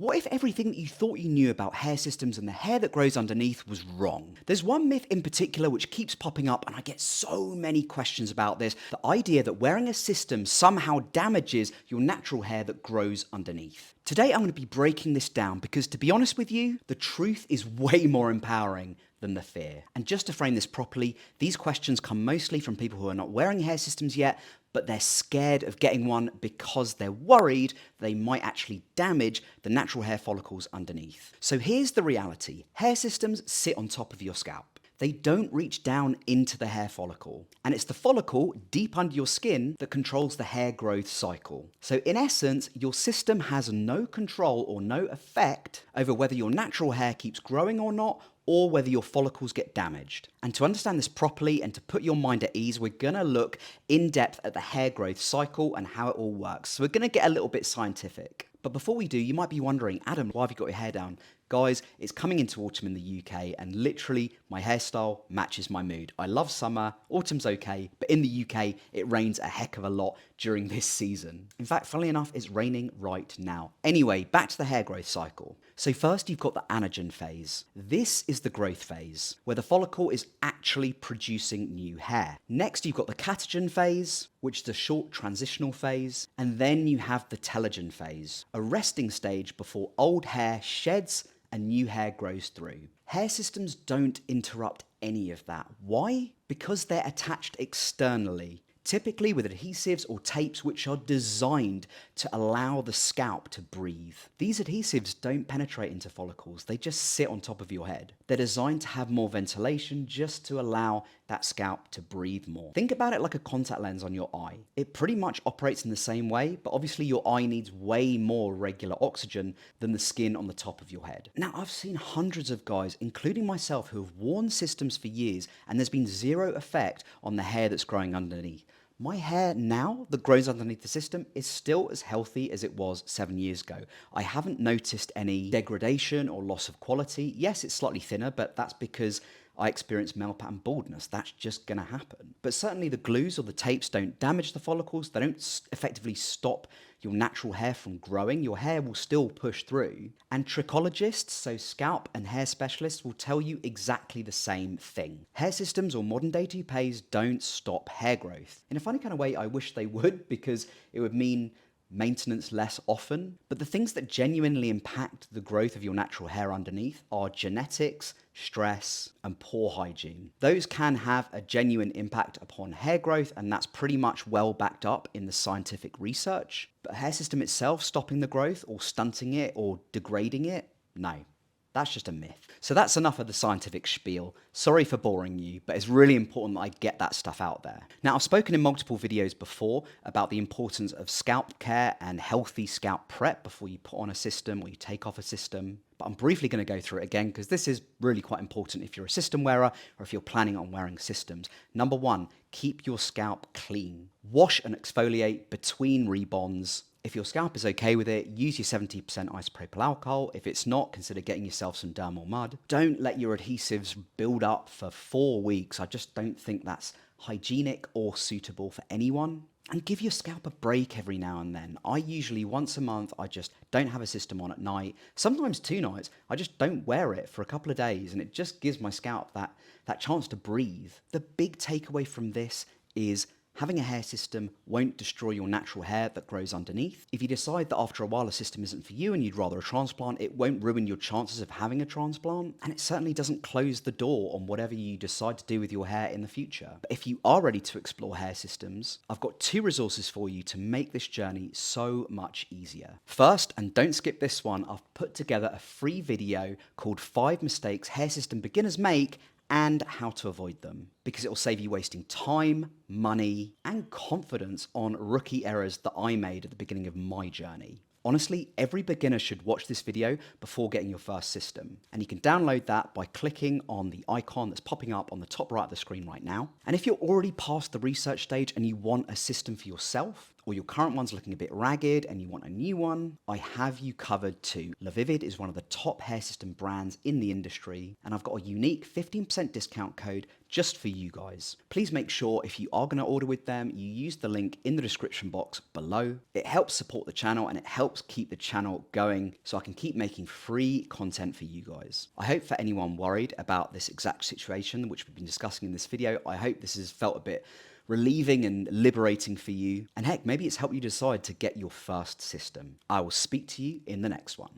What if everything that you thought you knew about hair systems and the hair that grows underneath was wrong? There's one myth in particular which keeps popping up, and I get so many questions about this. The idea that wearing a system somehow damages your natural hair that grows underneath. Today I'm going to be breaking this down because, to be honest with you, the truth is way more empowering than the fear. And just to frame this properly, these questions come mostly from people who are not wearing hair systems yet, but they're scared of getting one because they're worried they might actually damage the natural hair follicles underneath. So here's the reality. Hair systems sit on top of your scalp. They don't reach down into the hair follicle. And it's the follicle deep under your skin that controls the hair growth cycle. So in essence, your system has no control or no effect over whether your natural hair keeps growing or not, or whether your follicles get damaged. And to understand this properly and to put your mind at ease, we're gonna look in depth at the hair growth cycle and how it all works. So we're gonna get a little bit scientific. But before we do, you might be wondering, Adam, why have you got your hair down? Guys, it's coming into autumn in the UK, and literally my hairstyle matches my mood. I love summer, autumn's okay, but in the UK, it rains a heck of a lot during this season. In fact, funnily enough, it's raining right now. Anyway, back to the hair growth cycle. So first, you've got the anagen phase. This is the growth phase, where the follicle is actually producing new hair. Next, you've got the catagen phase, which is a short transitional phase. And then you have the telogen phase, a resting stage before old hair sheds and new hair grows through. Hair systems don't interrupt any of that. Why? Because they're attached externally, typically with adhesives or tapes which are designed to allow the scalp to breathe. These adhesives don't penetrate into follicles, they just sit on top of your head. They're designed to have more ventilation just to allow that scalp to breathe more. Think about it like a contact lens on your eye. It pretty much operates in the same way, but obviously your eye needs way more regular oxygen than the skin on the top of your head. Now, I've seen hundreds of guys, including myself, who have worn systems for years and there's been zero effect on the hair that's growing underneath. My hair now that grows underneath the system is still as healthy as it was 7 years ago. I haven't noticed any degradation or loss of quality. Yes, it's slightly thinner, but that's because I experience male pattern baldness. That's just gonna happen. But certainly the glues or the tapes don't damage the follicles. They don't effectively stop your natural hair from growing. Your hair will still push through. And trichologists, so scalp and hair specialists, will tell you exactly the same thing. Hair systems or modern day toupees don't stop hair growth. In a funny kind of way, I wish they would, because it would mean maintenance less often. But the things that genuinely impact the growth of your natural hair underneath are genetics, stress, and poor hygiene. Those can have a genuine impact upon hair growth, and that's pretty much well backed up in the scientific research. But a hair system itself stopping the growth or stunting it or degrading it, no. That's just a myth. So that's enough of the scientific spiel. Sorry for boring you, but it's really important that I get that stuff out there. Now, I've spoken in multiple videos before about the importance of scalp care and healthy scalp prep before you put on a system or you take off a system. But I'm briefly going to go through it again because this is really quite important if you're a system wearer or if you're planning on wearing systems. Number one, keep your scalp clean. Wash and exfoliate between rebonds. If your scalp is okay with it, use your 70% isopropyl alcohol. If it's not, consider getting yourself some dermal mud. Don't let your adhesives build up for 4 weeks. I just don't think that's hygienic or suitable for anyone. And give your scalp a break every now and then. I usually, once a month, I just don't have a system on at night. Sometimes 2 nights, I just don't wear it for a couple of days, and it just gives my scalp that chance to breathe. The big takeaway from this is having a hair system won't destroy your natural hair that grows underneath. If you decide that after a while a system isn't for you and you'd rather a transplant, it won't ruin your chances of having a transplant. And it certainly doesn't close the door on whatever you decide to do with your hair in the future. But if you are ready to explore hair systems, I've got 2 resources for you to make this journey so much easier. First, and don't skip this one, I've put together a free video called 5 Mistakes Hair System Beginners Make and how to avoid them, because it will save you wasting time, money, and confidence on rookie errors that I made at the beginning of my journey. Honestly, every beginner should watch this video before getting your first system. And you can download that by clicking on the icon that's popping up on the top right of the screen right now. And if you're already past the research stage and you want a system for yourself, or your current one's looking a bit ragged and you want a new one, I have you covered too. LaVivid is one of the top hair system brands in the industry, and I've got a unique 15% discount code just for you guys. Please make sure if you are going to order with them, you use the link in the description box below. It helps support the channel and it helps keep the channel going so I can keep making free content for you guys. I hope for anyone worried about this exact situation which we've been discussing in this video, I hope this has felt a bit relieving and liberating for you. And heck, maybe it's helped you decide to get your first system. I will speak to you in the next one.